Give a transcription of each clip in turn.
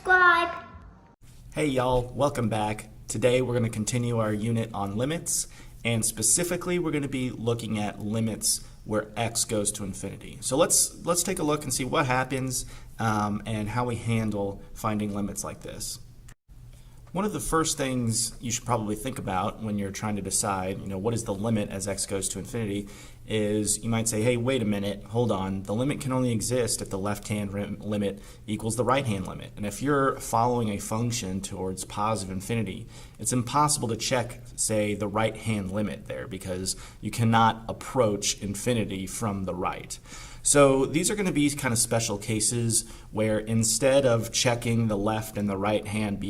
subscribe. Hey y'all, welcome back. Today we're going to continue our unit on limits, and specifically we're going to be looking at limits where x goes to infinity. So let's take a look and see what happens and how we handle finding limits like this. One of the first things you should probably think about when you're trying to decide, what is the limit as x goes to infinity, is you might say, hey, wait a minute, hold on, the limit can only exist if the left-hand limit equals the right-hand limit. And if you're following a function towards positive infinity, it's impossible to check, say, the right-hand limit there because you cannot approach infinity from the right. So these are going to be kind of special cases where instead of checking the left and the right hand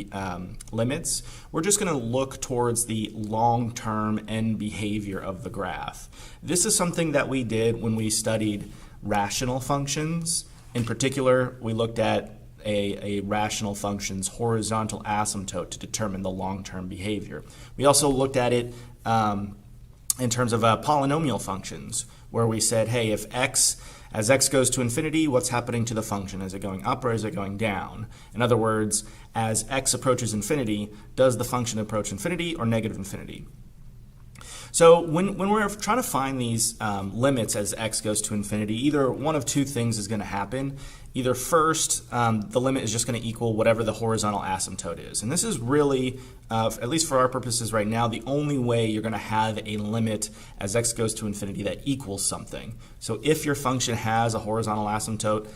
limits, we're just going to look towards the long-term end behavior of the graph. This is something that we did when we studied rational functions. In particular, we looked at a rational function's horizontal asymptote to determine the long-term behavior. We also looked at it in terms of polynomial functions, where we said, hey, if as x goes to infinity, what's happening to the function? Is it going up or is it going down? In other words, as x approaches infinity, does the function approach infinity or negative infinity? So when we're trying to find these limits as x goes to infinity, either one of two things is going to happen. Either first, the limit is just going to equal whatever the horizontal asymptote is. And this is really, at least for our purposes right now, the only way you're going to have a limit as x goes to infinity that equals something. So if your function has a horizontal asymptote,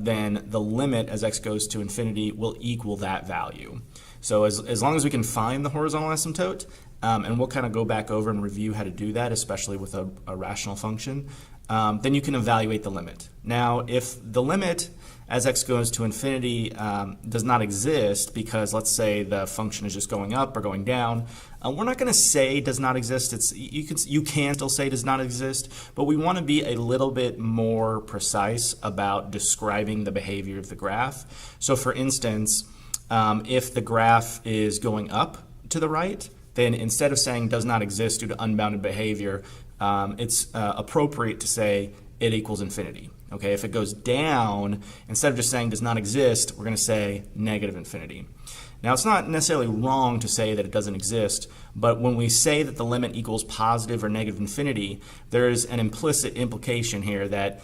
then the limit as x goes to infinity will equal that value. So as long as we can find the horizontal asymptote, and we'll kind of go back over and review how to do that, especially with a rational function, then you can evaluate the limit. Now, if the limit as x goes to infinity does not exist because, let's say, the function is just going up or going down, we're not going to say does not exist. You can still say does not exist, but we want to be a little bit more precise about describing the behavior of the graph. So, for instance, if the graph is going up to the right, then instead of saying does not exist due to unbounded behavior, it's appropriate to say it equals infinity. Okay, if it goes down, instead of just saying does not exist, we're going to say negative infinity. Now, it's not necessarily wrong to say that it doesn't exist, but when we say that the limit equals positive or negative infinity, there's an implicit implication here that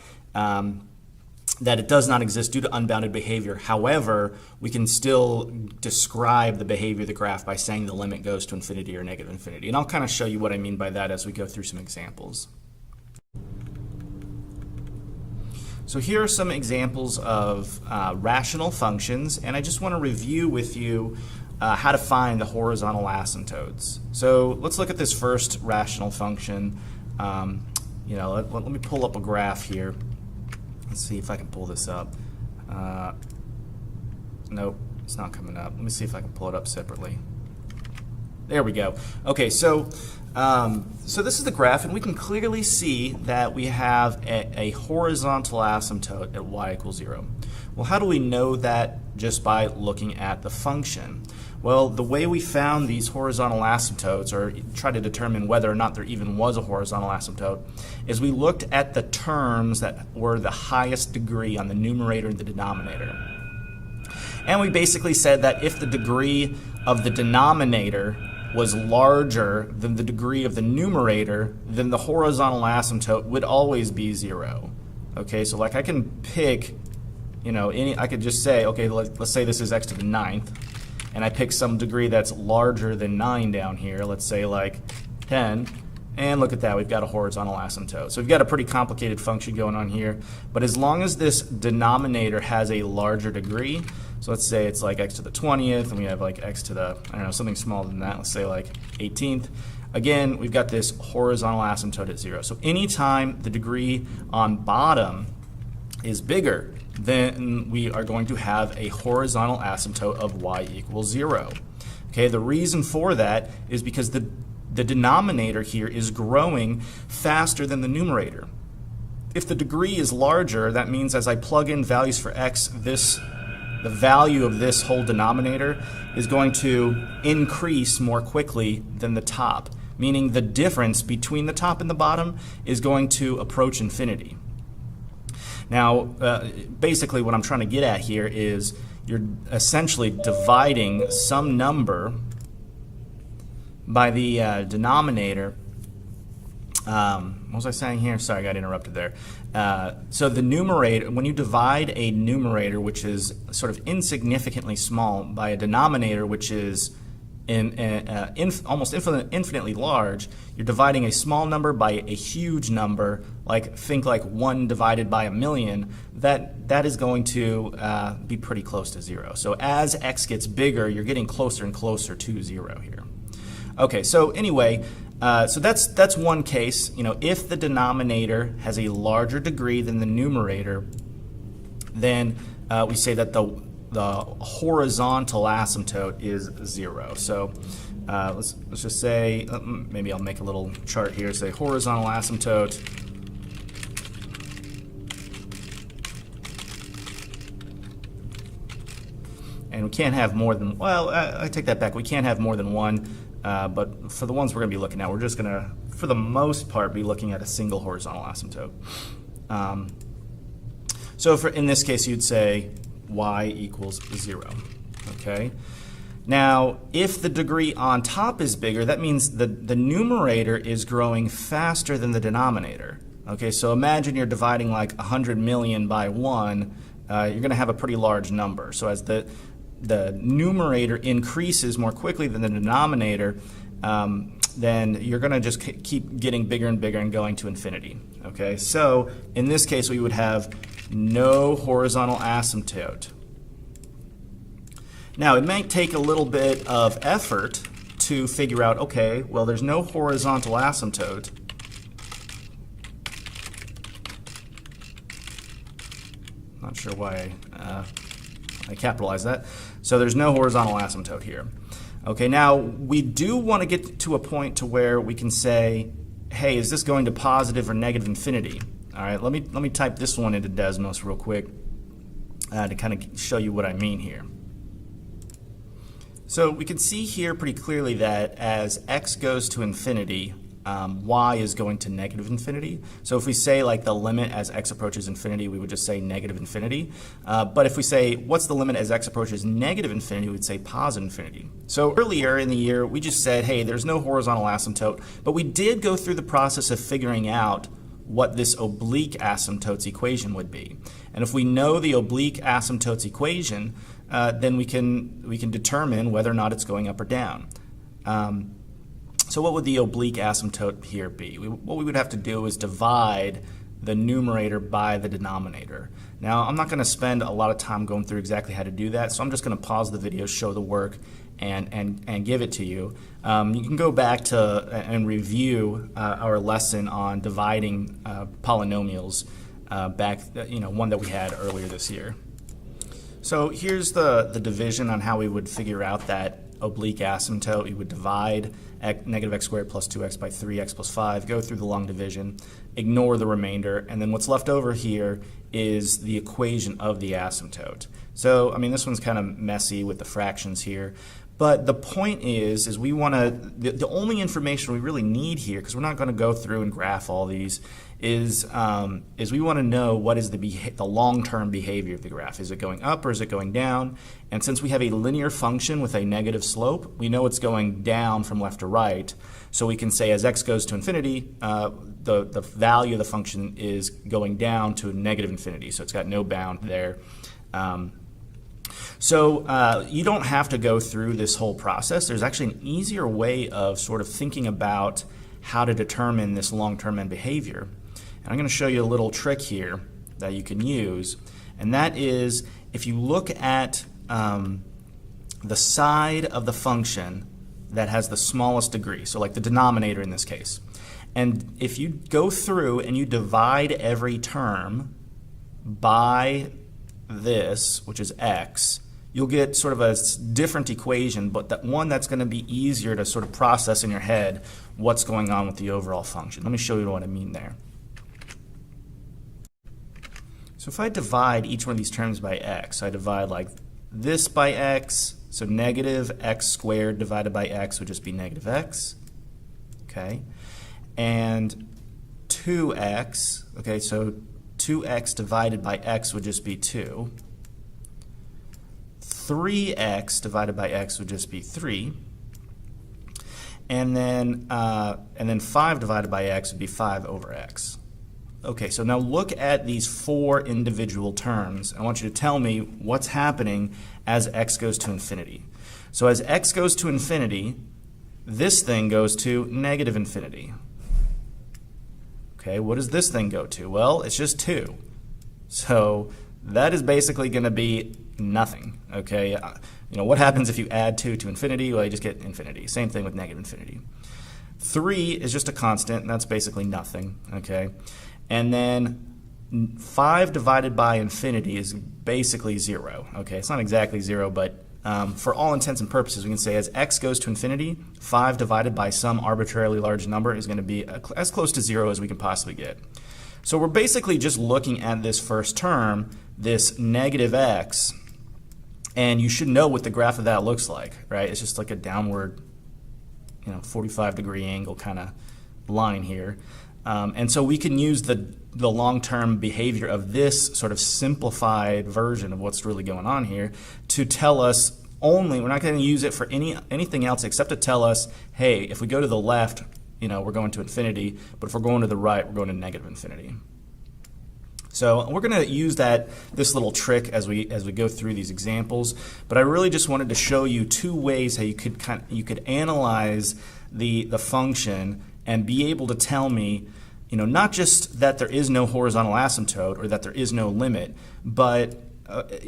that it does not exist due to unbounded behavior. However, we can still describe the behavior of the graph by saying the limit goes to infinity or negative infinity. And I'll kind of show you what I mean by that as we go through some examples. So here are some examples of rational functions, and I just want to review with you how to find the horizontal asymptotes. So let's look at this first rational function. Let me pull up a graph here. Let's see if I can pull this up. Nope, it's not coming up. Let me see if I can pull it up separately. There we go. Okay, so this is the graph, and we can clearly see that we have a horizontal asymptote at y equals 0. Well, how do we know that? Just by looking at the function. Well, the way we found these horizontal asymptotes, or try to determine whether or not there even was a horizontal asymptote, is we looked at the terms that were the highest degree on the numerator and the denominator. And we basically said that if the degree of the denominator was larger than the degree of the numerator, then the horizontal asymptote would always be 0. Okay, so like I can pick, I could just say, okay, let's say this is x to the 9th. And I pick some degree that's larger than 9 down here, let's say like 10, and look at that, we've got a horizontal asymptote. So we've got a pretty complicated function going on here, but as long as this denominator has a larger degree, so let's say it's like x to the 20th, and we have like x to the, something smaller than that, let's say like 18th, again, we've got this horizontal asymptote at 0. So anytime the degree on bottom is bigger, then we are going to have a horizontal asymptote of y equals 0. Okay, the reason for that is because the denominator here is growing faster than the numerator. If the degree is larger, that means as I plug in values for x, the value of this whole denominator is going to increase more quickly than the top, meaning the difference between the top and the bottom is going to approach infinity. Now, basically what I'm trying to get at here is, you're essentially dividing some number by the denominator. What was I saying here? Sorry, I got interrupted there. So the numerator, when you divide a numerator which is sort of insignificantly small by a denominator which is almost infinitely large, you're dividing a small number by a huge number, think like 1 divided by 1,000,000, that is going to be pretty close to 0. So as x gets bigger, you're getting closer and closer to 0 here. Okay, so anyway, so that's one case. If the denominator has a larger degree than the numerator, then we say that the horizontal asymptote is 0. So let's just say, maybe I'll make a little chart here, say horizontal asymptote. And we can't have more than, well, I take that back. We can't have more than one, but for the ones we're going to be looking at, we're just going to, for the most part, be looking at a single horizontal asymptote. So in this case, you'd say y equals 0. Okay. Now, if the degree on top is bigger, that means the numerator is growing faster than the denominator. Okay, so imagine you're dividing like 100 million by 1, you're going to have a pretty large number. So as the numerator increases more quickly than the denominator, then you're going to just keep getting bigger and bigger and going to infinity. Okay, so in this case, we would have no horizontal asymptote. Now, it might take a little bit of effort to figure out, okay, well, there's no horizontal asymptote. Not sure why I capitalized that. So there's no horizontal asymptote here. Okay, now we do want to get to a point to where we can say, hey, is this going to positive or negative infinity? All right, let me type this one into Desmos real quick to kind of show you what I mean here. So we can see here pretty clearly that as x goes to infinity, y is going to negative infinity. So if we say like the limit as x approaches infinity, we would just say negative infinity. But if we say what's the limit as x approaches negative infinity, we would say positive infinity. So earlier in the year, we just said, hey, there's no horizontal asymptote, but we did go through the process of figuring out what this oblique asymptotes equation would be. And if we know the oblique asymptotes equation, then we can determine whether or not it's going up or down. So what would the oblique asymptote here be? What we would have to do is divide the numerator by the denominator. Now, I'm not going to spend a lot of time going through exactly how to do that, so I'm just going to pause the video, show the work, and give it to you. You can go back to and review our lesson on dividing polynomials back, one that we had earlier this year. So here's the division on how we would figure out that oblique asymptote. We would divide negative x squared plus 2x by 3x plus 5, go through the long division, ignore the remainder, and then what's left over here is the equation of the asymptote. So, I mean, this one's kind of messy with the fractions here, but the point is we want to, the only information we really need here, because we're not going to go through and graph all these, is we want to know what is the long-term behavior of the graph. Is it going up or is it going down? And since we have a linear function with a negative slope, we know it's going down from left to right. So we can say as x goes to infinity, the value of the function is going down to negative infinity. So it's got no bound there. So you don't have to go through this whole process. There's actually an easier way of sort of thinking about how to determine this long-term end behavior. And I'm going to show you a little trick here that you can use, and that is if you look at the side of the function that has the smallest degree, so like the denominator in this case, and if you go through and you divide every term by this, which is x, you'll get sort of a different equation, but that one that's going to be easier to sort of process in your head what's going on with the overall function. Let me show you what I mean there. So if I divide each one of these terms by x, I divide like this by x, so negative x squared divided by x would just be negative x, okay? And 2x, okay, so 2x divided by x would just be 2. 3x divided by x would just be 3. And then 5 divided by x would be 5 over x. Okay, so now look at these 4 individual terms. I want you to tell me what's happening as x goes to infinity. So as x goes to infinity, this thing goes to negative infinity. Okay, what does this thing go to? Well, it's just 2. So that is basically going to be nothing. Okay, you know, what happens if you add 2 to infinity? Well, you just get infinity. Same thing with negative infinity. 3 is just a constant, and that's basically nothing. Okay, and then 5 divided by infinity is basically 0. Okay, it's not exactly 0, but for all intents and purposes, we can say as x goes to infinity, 5 divided by some arbitrarily large number is going to be as close to 0 as we can possibly get. So we're basically just looking at this first term, this negative x, and you should know what the graph of that looks like, right? It's just like a downward, 45-degree angle kind of line here. And so we can use the long-term behavior of this sort of simplified version of what's really going on here to tell us only, we're not going to use it for anything else except to tell us, hey, if we go to the left, we're going to infinity, but if we're going to the right, we're going to negative infinity. So we're going to use this little trick as we go through these examples, but I really just wanted to show you 2 ways how you could analyze the function and be able to tell me, not just that there is no horizontal asymptote or that there is no limit, but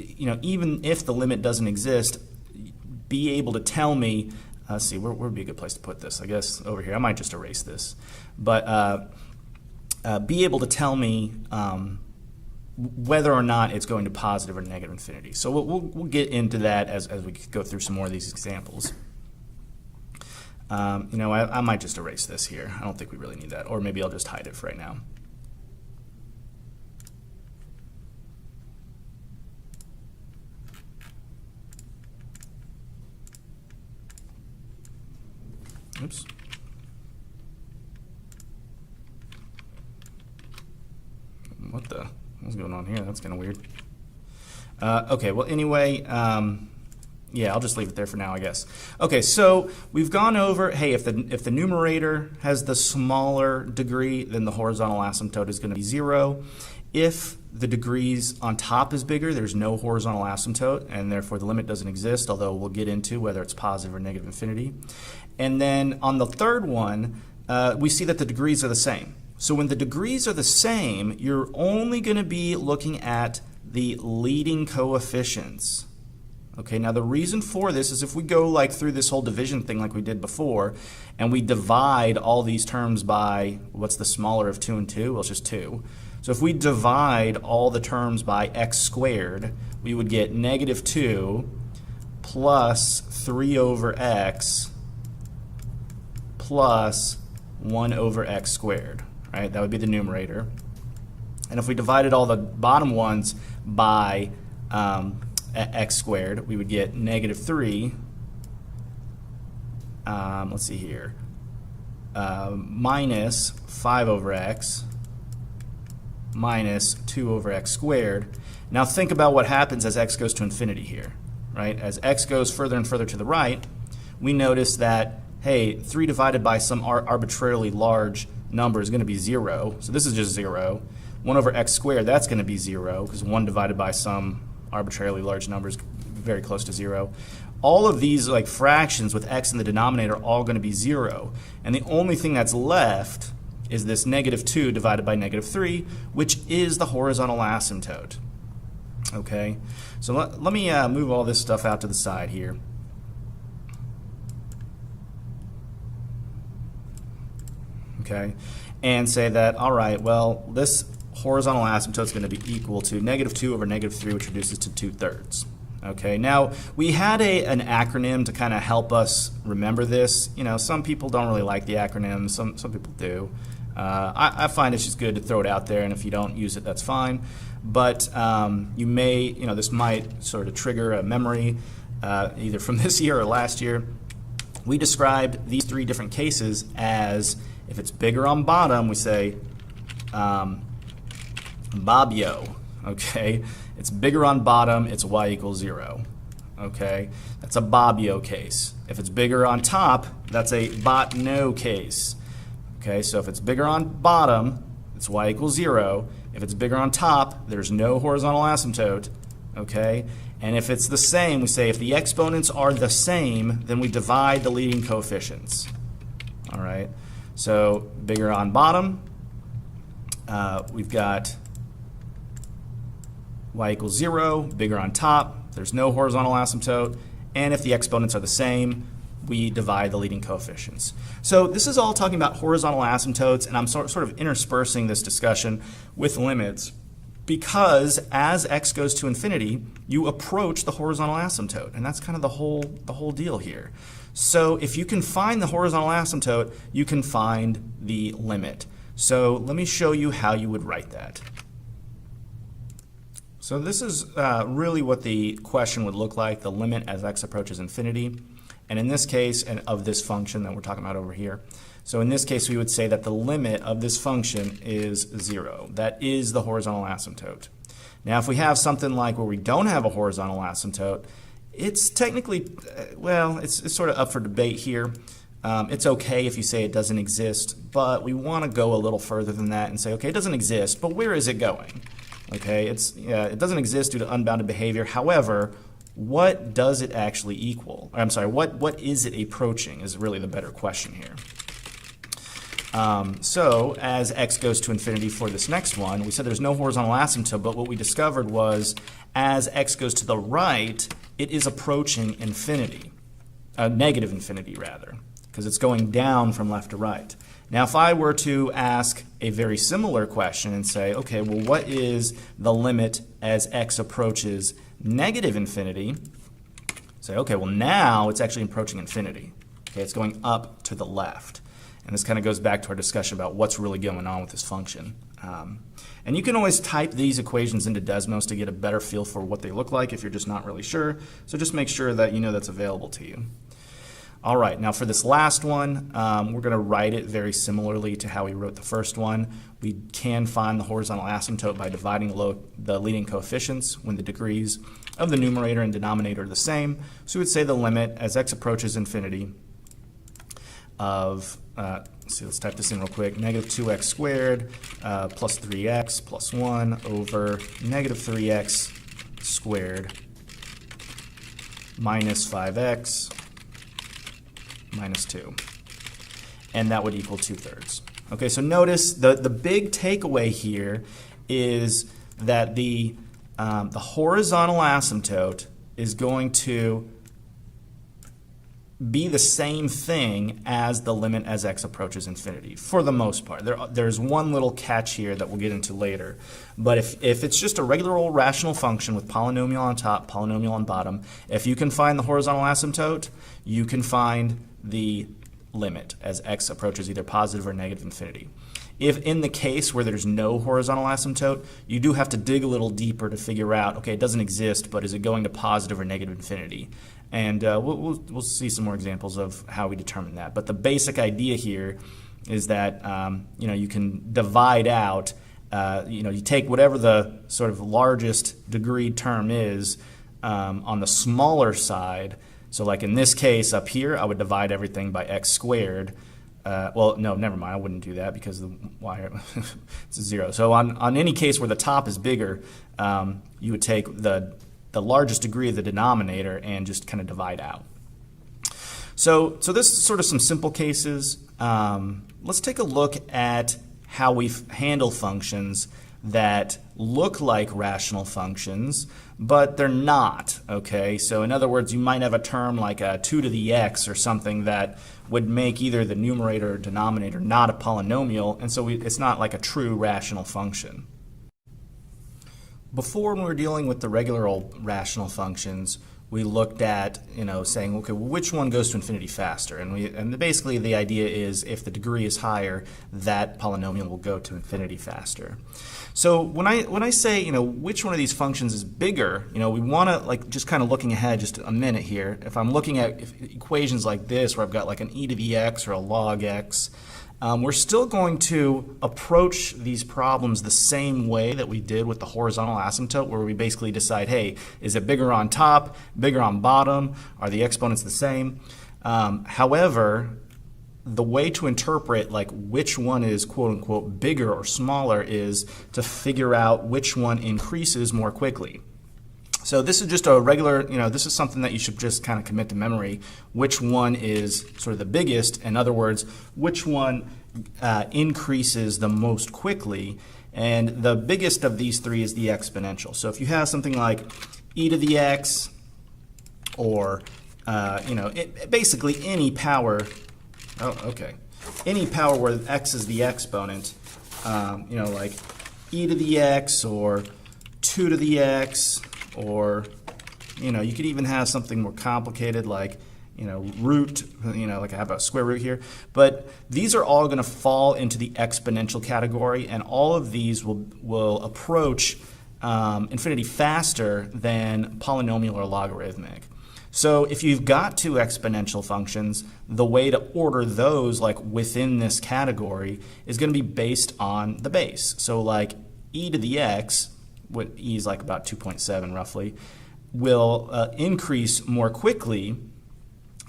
even if the limit doesn't exist, be able to tell me. Let's see, where would be a good place to put this? I guess over here. I might just erase this, but be able to tell me whether or not it's going to positive or negative infinity. So we'll get into that as we go through some more of these examples. I might just erase this here. I don't think we really need that, or maybe I'll just hide it for right now. Oops. What's going on here? That's kind of weird. Okay, well anyway, yeah, I'll just leave it there for now, I guess. Okay, so we've gone over, hey, if the numerator has the smaller degree, then the horizontal asymptote is going to be 0. If the degrees on top is bigger, there's no horizontal asymptote, and therefore the limit doesn't exist, although we'll get into whether it's positive or negative infinity. And then on the third one, we see that the degrees are the same. So when the degrees are the same, you're only going to be looking at the leading coefficients. Okay, now the reason for this is if we go through this whole division thing like we did before, and we divide all these terms by, what's the smaller of 2 and 2? Well, it's just 2. So if we divide all the terms by x squared, we would get negative 2 plus 3 over x plus 1 over x squared. Right? That would be the numerator. And if we divided all the bottom ones by x squared, we would get negative 3, let's see here, minus 5 over x minus 2 over x squared. Now think about what happens as x goes to infinity here. Right? As x goes further and further to the right, we notice that, hey, 3 divided by some arbitrarily large number is going to be 0. So this is just 0. 1 over x squared, that's going to be 0, because 1 divided by some arbitrarily large number is very close to 0. All of these fractions with x in the denominator are all going to be 0. And the only thing that's left is this negative 2 divided by negative 3, which is the horizontal asymptote. Okay, so let me move all this stuff out to the side here. Okay, and say that, all right, well, this horizontal asymptote is going to be equal to negative 2 over negative 3, which reduces to 2/3. Okay, now we had an acronym to kind of help us remember this. Some people don't really like the acronyms, some people do. I find it's just good to throw it out there, and if you don't use it, that's fine. But you may, this might sort of trigger a memory either from this year or last year. We described these 3 different cases as, if it's bigger on bottom, we say Bobbio. Okay, it's bigger on bottom, it's y equals 0. okay, that's a Bobbio case. If it's bigger on top, that's a Botno case. Okay, so if it's bigger on bottom, it's y equals 0. If it's bigger on top, there's no horizontal asymptote. Okay, and if it's the same, we say if the exponents are the same, then we divide the leading coefficients. All right, so bigger on bottom, we've got y equals 0, bigger on top, there's no horizontal asymptote, and if the exponents are the same, we divide the leading coefficients. So this is all talking about horizontal asymptotes, and I'm sort of interspersing this discussion with limits because as x goes to infinity, you approach the horizontal asymptote, and that's kind of the whole deal here. So if you can find the horizontal asymptote, you can find the limit. So let me show you how you would write that. So this is really what the question would look like, the limit as x approaches infinity. And in this case, and of this function that we're talking about over here, so in this case we would say that the limit of this function is 0. That is the horizontal asymptote. Now if we have something like where we don't have a horizontal asymptote, it's technically, well, it's sort of up for debate here. It's okay if you say it doesn't exist, but we want to go a little further than that and say, okay, it doesn't exist, but where is it going? Okay, it doesn't exist due to unbounded behavior. However, what does it actually equal? I'm sorry, what is it approaching is really the better question here. So as x goes to infinity for this next one, we said there's no horizontal asymptote, but what we discovered was as x goes to the right, it is approaching infinity, negative infinity rather, because it's going down from left to right. Now if I were to ask a very similar question and say, okay, well what is the limit as x approaches negative infinity? Say, okay, well now it's actually approaching infinity. Okay, it's going up to the left. And this kind of goes back to our discussion about what's really going on with this function. And you can always type these equations into Desmos to get a better feel for what they look like if you're just not really sure. So just make sure that you know that's available to you. All right, now for this last one, we're going to write it very similarly to how we wrote the first one. We can find the horizontal asymptote by dividing the leading coefficients when the degrees of the numerator and denominator are the same. So we would say the limit as x approaches infinity of, let's type this in real quick, negative 2x squared plus 3x plus 1 over negative 3x squared minus 5x minus 2. And that would equal 2/3. Okay, so notice the big takeaway here is that the horizontal asymptote is going to be the same thing as the limit as x approaches infinity, for the most part. There's one little catch here that we'll get into later. But if it's just a regular old rational function with polynomial on top, polynomial on bottom, if you can find the horizontal asymptote, you can find the limit as x approaches either positive or negative infinity. If in the case where there's no horizontal asymptote, you do have to dig a little deeper to figure out, okay, it doesn't exist, but is it going to positive or negative infinity? And we'll see some more examples of how we determine that. But the basic idea here is that you can divide out, you take whatever the sort of largest degree term is on the smaller side. So like in this case up here, I would divide everything by x squared. Well, no, never mind. I wouldn't do that because the y it's 0. So on any case where the top is bigger, you would take the largest degree of the denominator and just kind of divide out. So this is sort of some simple cases. Let's take a look at how we handle functions that look like rational functions, but they're not, okay? So in other words, you might have a term like a 2 to the x or something that would make either the numerator or denominator not a polynomial, and so it's not like a true rational function. Before, when we were dealing with the regular old rational functions, we looked at, saying, okay, well, which one goes to infinity faster? And basically the idea is if the degree is higher, that polynomial will go to infinity faster. So when I say, which one of these functions is bigger, we want to, just kind of looking ahead just a minute here. If I'm looking at equations like this, where I've got like an e to the x or a log x, we're still going to approach these problems the same way that we did with the horizontal asymptote, where we basically decide, hey, is it bigger on top, bigger on bottom? Are the exponents the same? However, the way to interpret like which one is quote unquote bigger or smaller is to figure out which one increases more quickly. So this is just a regular, this is something that you should just kind of commit to memory. Which one is sort of the biggest? In other words, which one increases the most quickly? And the biggest of these three is the exponential. So if you have something like e to the x, or basically any power. Any power where x is the exponent, like e to the x or 2 to the x, or you could even have something more complicated like root, like I have a square root here. But these are all going to fall into the exponential category, and all of these will approach infinity faster than polynomial or logarithmic. So if you've got two exponential functions, the way to order those like within this category is going to be based on the base. So like e to the x, what e is like about 2.7 roughly, will increase more quickly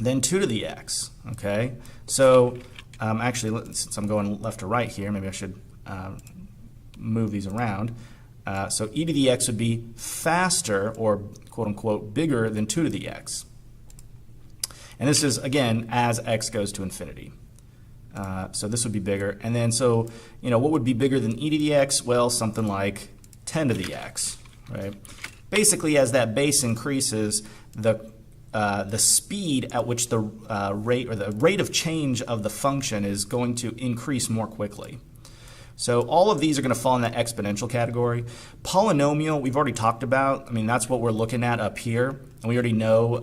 than 2 to the x. Okay, so actually, since I'm going left to right here, maybe I should move these around. So e to the x would be faster, or quote unquote bigger than 2 to the x. And this is, again, as x goes to infinity. So this would be bigger. And then so, what would be bigger than e to the x? Well, something like 10 to the x, right? Basically, as that base increases, the speed at which the rate of change of the function is going to increase more quickly. So all of these are going to fall in that exponential category. Polynomial, we've already talked about. I mean, that's what we're looking at up here, and we already know,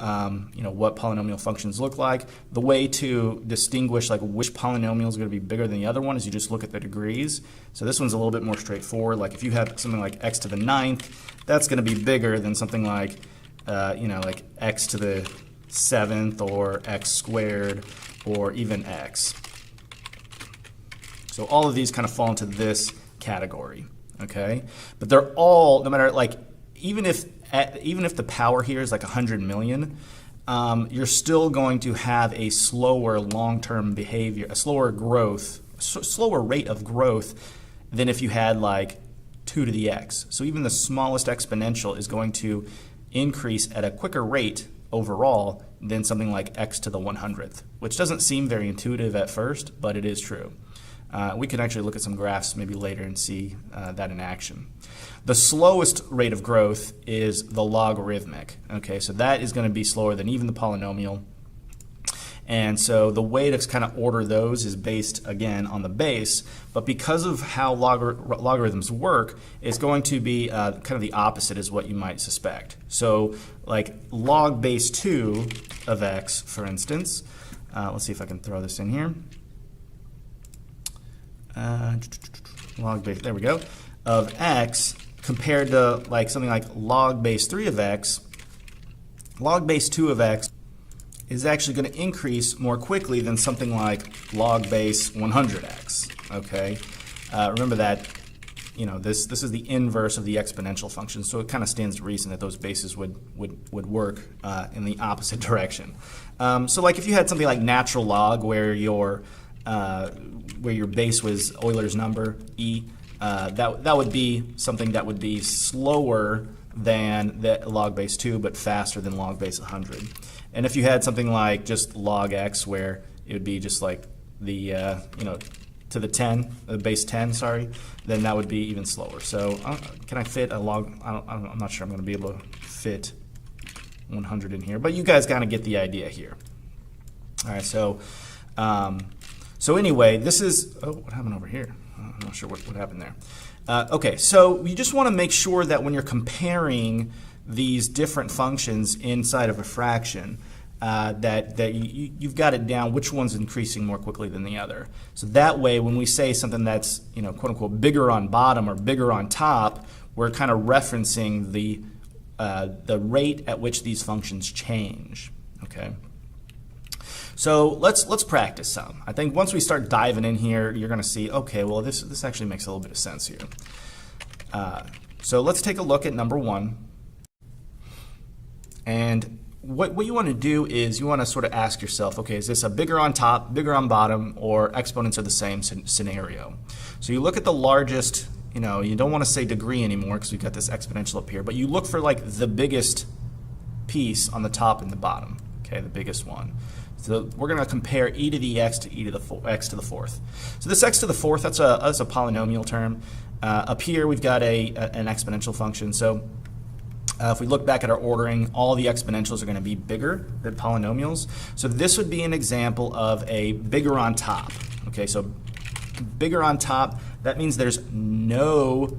what polynomial functions look like. The way to distinguish like which polynomial is going to be bigger than the other one is you just look at the degrees. So this one's a little bit more straightforward. Like if you have something like x to the 9th, that's going to be bigger than something like, like x to the 7th or x squared or even x. So all of these kind of fall into this category, okay? But they're all, no matter like, even if the power here is like 100 million, you're still going to have a slower long-term behavior, a slower growth, slower rate of growth than if you had like 2 to the x. So even the smallest exponential is going to increase at a quicker rate overall than something like x to the 100th, which doesn't seem very intuitive at first, but it is true. We can actually look at some graphs maybe later and see that in action. The slowest rate of growth is the logarithmic. Okay, so that is going to be slower than even the polynomial. And so the way to kind of order those is based, again, on the base. But because of how logarithms work, it's going to be kind of the opposite is what you might suspect. So like log base 2 of x, for instance. Let's see if I can throw this in here. Log base, there we go, of x compared to like something like log base 3 of x. Log base 2 of x is actually going to increase more quickly than something like log base 100x. Okay, remember that this is the inverse of the exponential function, so it kind of stands to reason that those bases would work in the opposite direction. So like if you had something like natural log where your base was Euler's number, e, that would be something that would be slower than the log base 2, but faster than log base 100. And if you had something like just log x, where it would be just like the, to the 10, base 10, sorry, then that would be even slower. So can I fit a log? I'm not sure I'm going to be able to fit 100 in here, but you guys kind of get the idea here. All right, so anyway, this is, what happened over here? I'm not sure what happened there. Okay, so you just want to make sure that when you're comparing these different functions inside of a fraction, that you've got it down which one's increasing more quickly than the other. So that way, when we say something that's quote unquote bigger on bottom or bigger on top, we're kind of referencing the rate at which these functions change. Okay. So let's practice some. I think once we start diving in here, you're going to see, okay, well, this actually makes a little bit of sense here. So let's take a look at number 1. And what you want to do is you want to sort of ask yourself, okay, is this a bigger on top, bigger on bottom, or exponents are the same scenario? So you look at the largest, you don't want to say degree anymore because we've got this exponential up here, but you look for like the biggest piece on the top and the bottom, okay, the biggest one. So we're going to compare e to the x to e to the x to the fourth. So this x to the fourth, that's a polynomial term. Up here we've got an exponential function. So if we look back at our ordering, all the exponentials are going to be bigger than polynomials. So this would be an example of a bigger on top. Okay, so bigger on top, that means there's no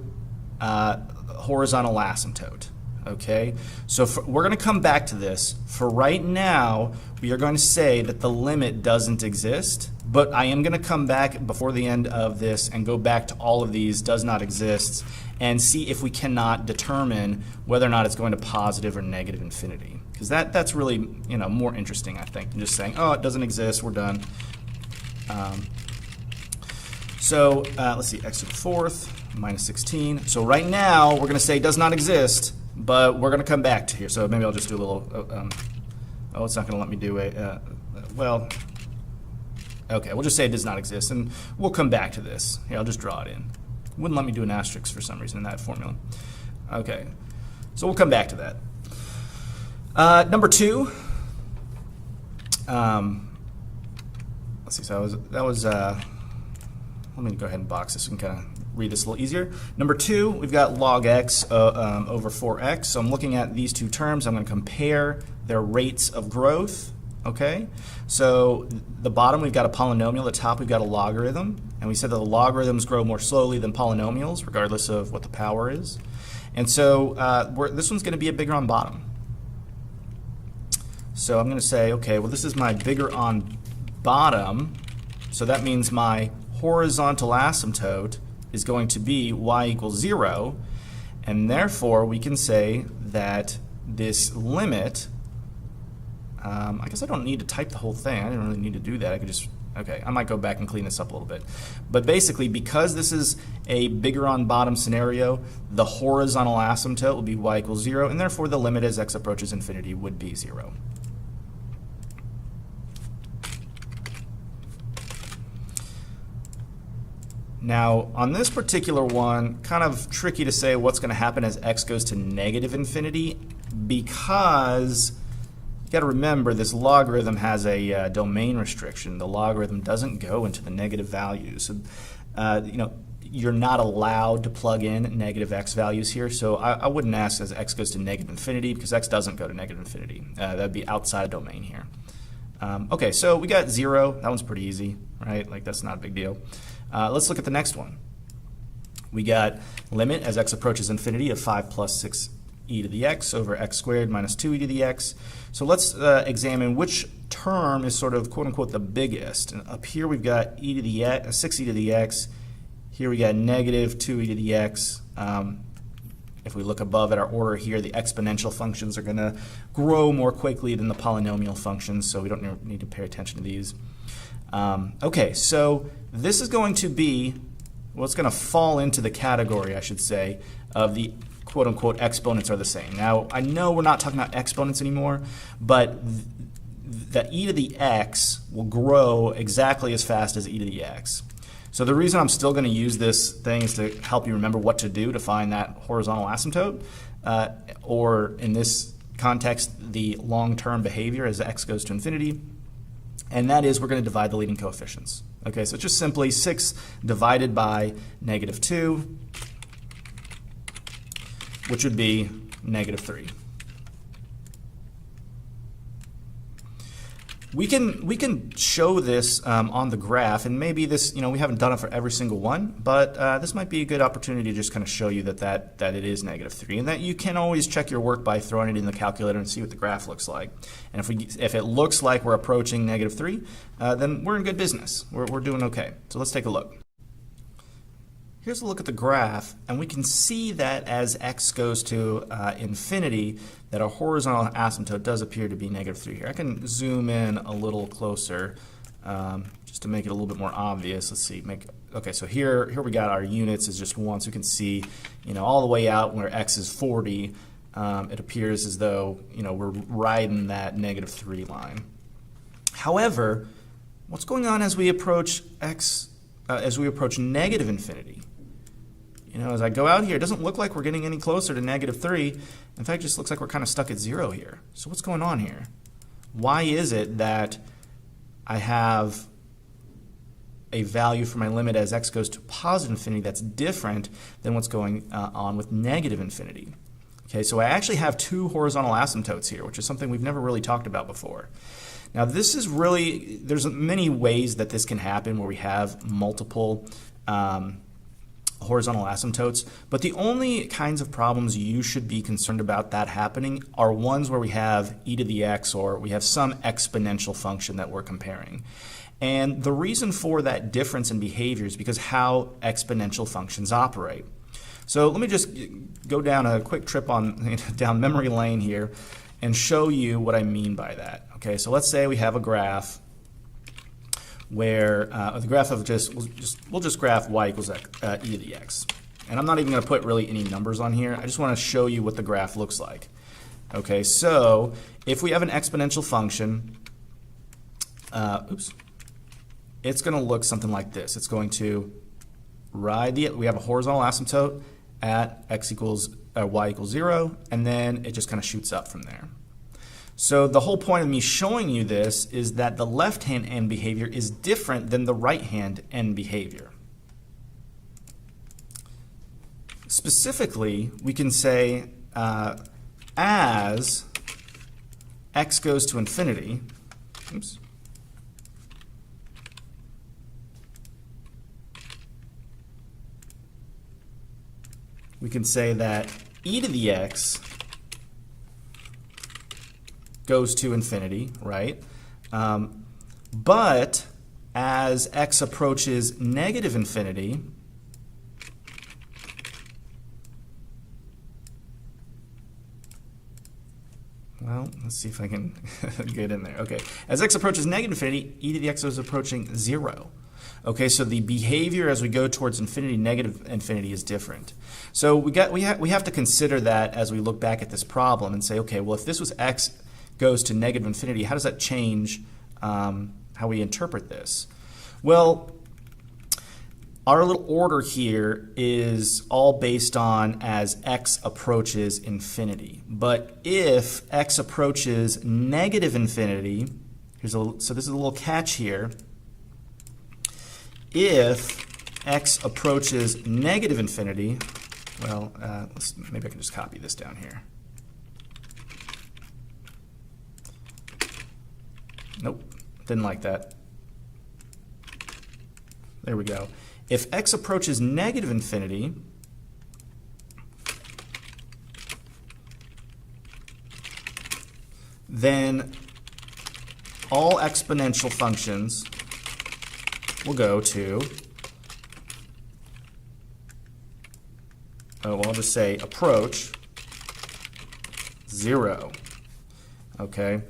horizontal asymptote. Okay, so we're going to come back to this. For right now, we are going to say that the limit doesn't exist, but I am going to come back before the end of this and go back to all of these does not exist and see if we cannot determine whether or not it's going to positive or negative infinity. Because that's really more interesting, I think, than just saying, oh, it doesn't exist, we're done. So let's see, x to the fourth minus 16. So right now, we're going to say it does not exist, but we're going to come back to here. So maybe I'll just do a little, oh, it's not going to let me do it. Well, okay, we'll just say it does not exist, and we'll come back to this. Here, I'll just draw it in. Wouldn't let me do an asterisk for some reason in that formula. Okay, so we'll come back to that. Number 2. Let's see, so that was let me go ahead and box this so we can kind of read this a little easier. Number 2, we've got log x over 4x. So I'm looking at these two terms. I'm going to compare their rates of growth. Okay, so the bottom we've got a polynomial, the top we've got a logarithm, and we said that the logarithms grow more slowly than polynomials, regardless of what the power is. And so this one's going to be a bigger on bottom. So I'm going to say, okay, well, this is my bigger on bottom, so that means my horizontal asymptote is going to be y equals 0, and therefore we can say that this limit, I guess I don't need to type the whole thing. I didn't really need to do that. I could just, okay, I might go back and clean this up a little bit. But basically, because this is a bigger on bottom scenario, the horizontal asymptote will be y equals 0, and therefore the limit as x approaches infinity would be 0. Now, on this particular one, kind of tricky to say what's going to happen as x goes to negative infinity, because you got to remember this logarithm has a domain restriction. The logarithm doesn't go into the negative values. So, you're not allowed to plug in negative x values here. So I wouldn't ask as x goes to negative infinity, because x doesn't go to negative infinity. That would be outside of domain here. Okay, so we got 0. That one's pretty easy, right? Like, that's not a big deal. Let's look at the next one. We got limit as x approaches infinity of 5 plus 6 e to the x over x squared minus 2 e to the x. So let's examine which term is sort of quote-unquote the biggest. And up here we've got e to the x, 6 e to the x. Here we got negative 2 e to the x. If we look above at our order here, the exponential functions are going to grow more quickly than the polynomial functions, so we don't need to pay attention to these. Okay, so this is going to be, well, it's going to fall into the category, I should say, of the quote-unquote exponents are the same. Now, I know we're not talking about exponents anymore, but the e to the x will grow exactly as fast as e to the x. So the reason I'm still going to use this thing is to help you remember what to do to find that horizontal asymptote, or in this context, the long-term behavior as x goes to infinity. And that is, we're going to divide the leading coefficients. Okay, so it's just simply 6 divided by negative 2, which would be negative 3. We can show this on the graph, and maybe this, we haven't done it for every single one, but this might be a good opportunity to just kind of show you that it is negative 3, and that you can always check your work by throwing it in the calculator and see what the graph looks like. And if it looks like we're approaching negative 3, then we're in good business. We're doing okay. So let's take a look. here's a look at the graph, and we can see that as x goes to infinity, that our horizontal asymptote does appear to be -3 here. I can zoom in a little closer just to make it a little bit more obvious. Let's see. Okay, so here we got our units is just 1, so you can see, all the way out where x is 40, it appears as though, we're riding that -3 line. However, what's going on as we approach negative infinity? As I go out here, it doesn't look like we're getting any closer to -3. In fact, it just looks like we're kind of stuck at 0 here. So what's going on here? Why is it that I have a value for my limit as x goes to positive infinity that's different than what's going on with negative infinity? Okay, so I actually have 2 horizontal asymptotes here, which is something we've never really talked about before. Now this is really, there's many ways that this can happen where we have multiple horizontal asymptotes, but the only kinds of problems you should be concerned about that happening are ones where we have e to the x, or we have some exponential function that we're comparing. And the reason for that difference in behavior is because how exponential functions operate. So let me just go down a quick trip down memory lane here and show you what I mean by that. Okay, so let's say we have a graph where the graph of we'll just graph y equals e to the x. And I'm not even going to put really any numbers on here. I just want to show you what the graph looks like. Okay, so if we have an exponential function, it's going to look something like this. It's going to ride we have a horizontal asymptote at y equals 0, and then it just kind of shoots up from there. So the whole point of me showing you this is that the left-hand end behavior is different than the right-hand end behavior. Specifically, we can say as x goes to infinity, we can say that e to the x goes to infinity, right? But as x approaches negative infinity, well, let's see if I can get in there. Okay, as x approaches negative infinity, e to the x is approaching 0. Okay, so the behavior as we go towards infinity, negative infinity, is different. So we have to consider that as we look back at this problem and say, okay, well, if this was x goes to negative infinity, how does that change how we interpret this? Well, our little order here is all based on as x approaches infinity. But if x approaches negative infinity, so this is a little catch here. If x approaches negative infinity, well, maybe I can just copy this down here. Nope, didn't like that. There we go. If x approaches negative infinity, then all exponential functions will go to, well, I'll just say approach 0. Okay.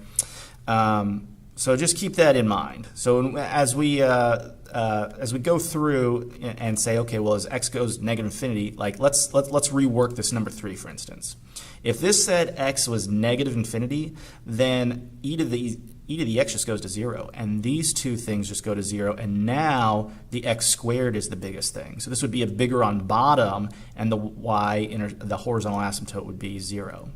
So just keep that in mind. So as we go through and say, okay, well, as x goes negative infinity, like let's rework this number 3, for instance. If this said x was negative infinity, then e to the x just goes to 0, and these two things just go to 0, and now the x squared is the biggest thing. So this would be a bigger on bottom, and the the horizontal asymptote would be 0.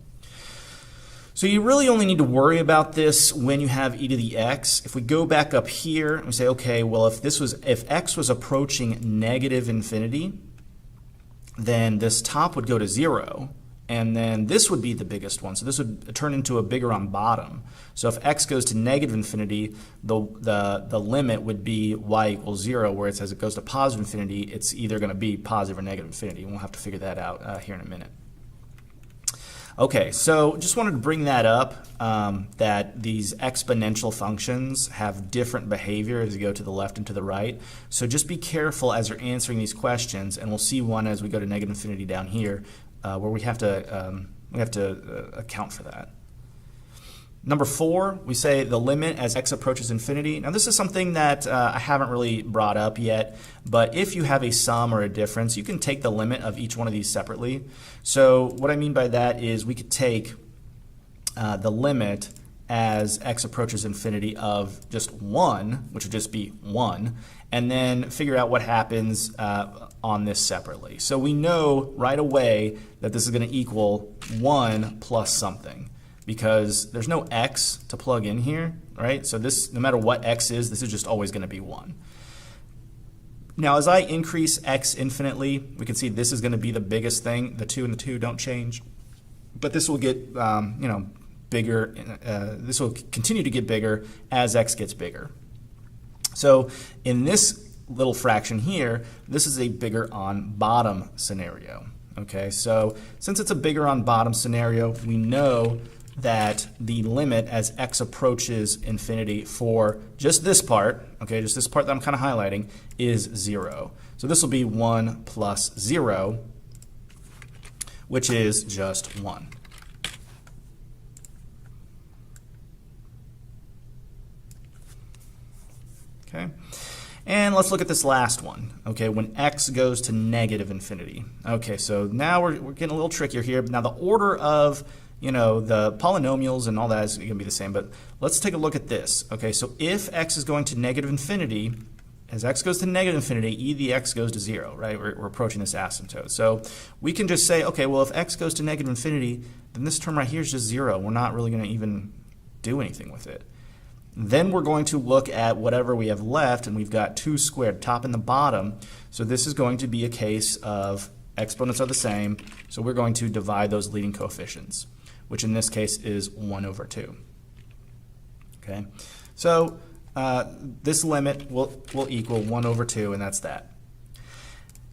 So you really only need to worry about this when you have e to the x. If we go back up here and we say, okay, well, if x was approaching negative infinity, then this top would go to 0, and then this would be the biggest one. So this would turn into a bigger on bottom. So if x goes to negative infinity, the limit would be y equals 0, whereas as it goes to positive infinity, it's either going to be positive or negative infinity. And we'll have to figure that out here in a minute. Okay, so just wanted to bring that up, that these exponential functions have different behavior as you go to the left and to the right. So just be careful as you're answering these questions, and we'll see one as we go to negative infinity down here, where we have to account for that. Number 4, we say the limit as x approaches infinity. Now this is something that I haven't really brought up yet, but if you have a sum or a difference, you can take the limit of each one of these separately. So what I mean by that is we could take the limit as x approaches infinity of just 1, which would just be 1, and then figure out what happens on this separately. So we know right away that this is going to equal 1 plus something, because there's no x to plug in here, right? So this, no matter what x is, this is just always going to be 1. Now, as I increase x infinitely, we can see this is going to be the biggest thing. The 2 and the 2 don't change, but this will get, bigger. This will continue to get bigger as x gets bigger. So in this little fraction here, this is a bigger on bottom scenario. Okay, so since it's a bigger on bottom scenario, we know that the limit as x approaches infinity for just this part, okay, just this part that I'm kind of highlighting, is 0. So this will be 1 plus 0, which is just 1. Okay, and let's look at this last one. Okay, when x goes to negative infinity. Okay, so now we're getting a little trickier here. Now the order of the polynomials and all that is going to be the same, but let's take a look at this. Okay, so if x is going to negative infinity, as x goes to negative infinity, e the x goes to 0, right? We're approaching this asymptote. So we can just say, okay, well, if x goes to negative infinity, then this term right here is just 0. We're not really going to even do anything with it. Then we're going to look at whatever we have left, and we've got 2 squared, top and the bottom. So this is going to be a case of exponents are the same, so we're going to divide those leading coefficients, which in this case is 1 over 2. Okay, so this limit will equal 1 over 2, and that's that.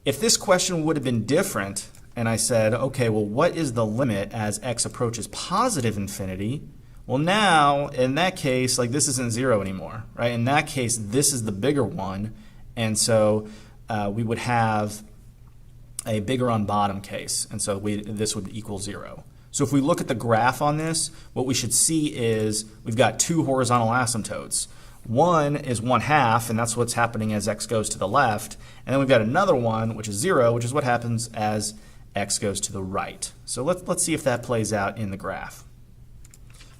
If this question would have been different, and I said, okay, well, what is the limit as x approaches positive infinity? Well, now, in that case, like this isn't 0 anymore, right? In that case, this is the bigger one, and so we would have a bigger on bottom case, and so this would equal 0. So if we look at the graph on this, what we should see is we've got 2 horizontal asymptotes. One is 1/2, and that's what's happening as x goes to the left, and then we've got another one, which is 0, which is what happens as x goes to the right. So let's see if that plays out in the graph.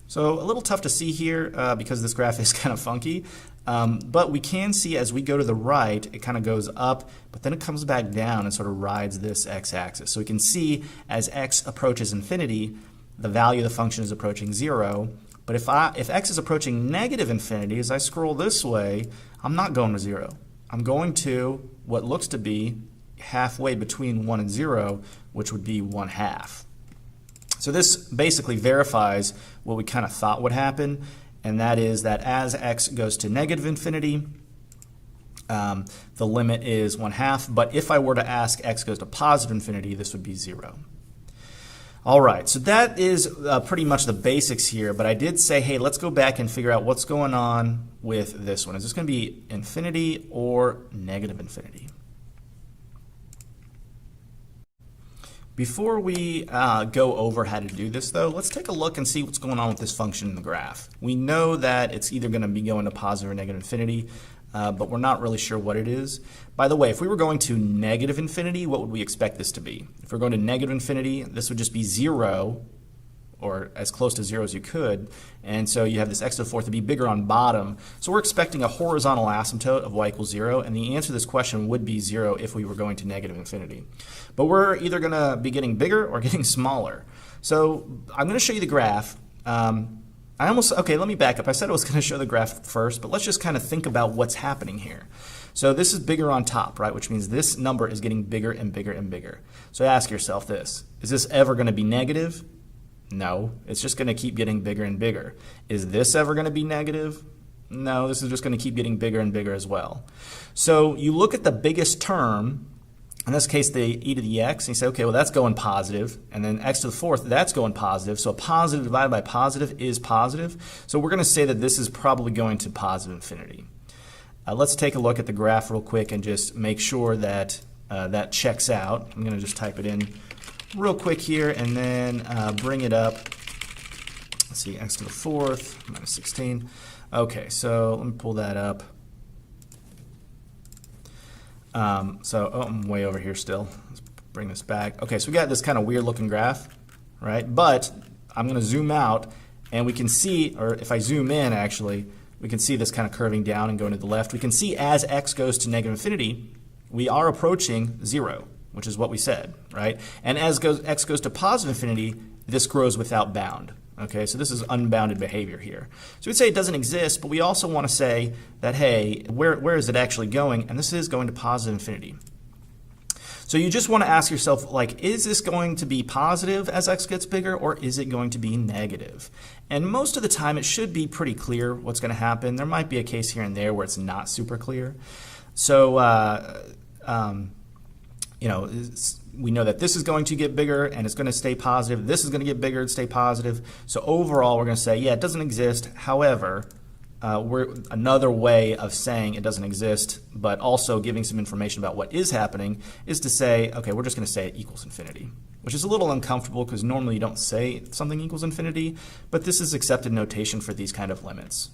So a little tough to see here because this graph is kind of funky, but we can see as we go to the right, it kind of goes up, but then it comes back down and sort of rides this x-axis. So we can see as x approaches infinity, the value of the function is approaching 0. But if x is approaching negative infinity, as I scroll this way, I'm not going to 0. I'm going to what looks to be halfway between 1 and 0, which would be 1/2. So this basically verifies what we kind of thought would happen, and that is that as x goes to negative infinity, the limit is 1/2, but if I were to ask x goes to positive infinity, this would be 0. All right, so that is pretty much the basics here, but I did say, hey, let's go back and figure out what's going on with this one. Is this going to be infinity or negative infinity? Before we go over how to do this, though, let's take a look and see what's going on with this function in the graph. We know that it's either going to be going to positive or negative infinity, but we're not really sure what it is. By the way, if we were going to negative infinity, what would we expect this to be? If we're going to negative infinity, this would just be 0, or as close to 0 as you could, and so you have this x to the 4th to be bigger on bottom. So we're expecting a horizontal asymptote of y equals 0, and the answer to this question would be 0 if we were going to negative infinity. But we're either going to be getting bigger or getting smaller. So I'm going to show you the graph. Okay, let me back up. I said I was going to show the graph first, but let's just kind of think about what's happening here. So this is bigger on top, right, which means this number is getting bigger and bigger and bigger. So ask yourself this: is this ever going to be negative? No, it's just going to keep getting bigger and bigger. Is this ever going to be negative? No, this is just going to keep getting bigger and bigger as well. So you look at the biggest term, in this case, the e to the x, and you say, okay, well, that's going positive, and then x to the fourth, that's going positive, so a positive divided by positive is positive. So we're going to say that this is probably going to positive infinity. Let's take a look at the graph real quick and just make sure that that checks out. I'm going to just type it in real quick here and then bring it up. Let's see, x to the fourth minus 16. Okay, so let me pull that up. I'm way over here still. Let's bring this back. Okay, so we got this kind of weird looking graph, right? But I'm going to zoom out and we can see, or if I zoom in actually, we can see this kind of curving down and going to the left. We can see as x goes to negative infinity, we are approaching 0, which is what we said, right? And as x goes to positive infinity, this grows without bound. Okay, so this is unbounded behavior here. So we'd say it doesn't exist, but we also want to say that, hey, where is it actually going? And this is going to positive infinity. So you just want to ask yourself, like, is this going to be positive as x gets bigger, or is it going to be negative? And most of the time, it should be pretty clear what's going to happen. There might be a case here and there where it's not super clear. So, we know that this is going to get bigger and it's going to stay positive. This is going to get bigger and stay positive. So overall, we're going to say, yeah, it doesn't exist. However, another way of saying it doesn't exist, but also giving some information about what is happening, is to say, okay, we're just going to say it equals infinity, which is a little uncomfortable because normally you don't say something equals infinity, but this is accepted notation for these kind of limits.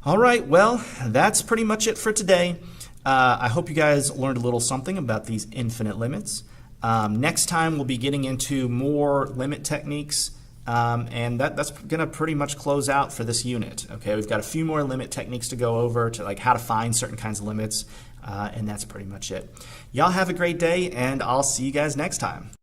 All right, well, that's pretty much it for today. I hope you guys learned a little something about these infinite limits. Next time we'll be getting into more limit techniques, and that's going to pretty much close out for this unit. Okay, we've got a few more limit techniques to go over, to like how to find certain kinds of limits, and that's pretty much it. Y'all have a great day, and I'll see you guys next time.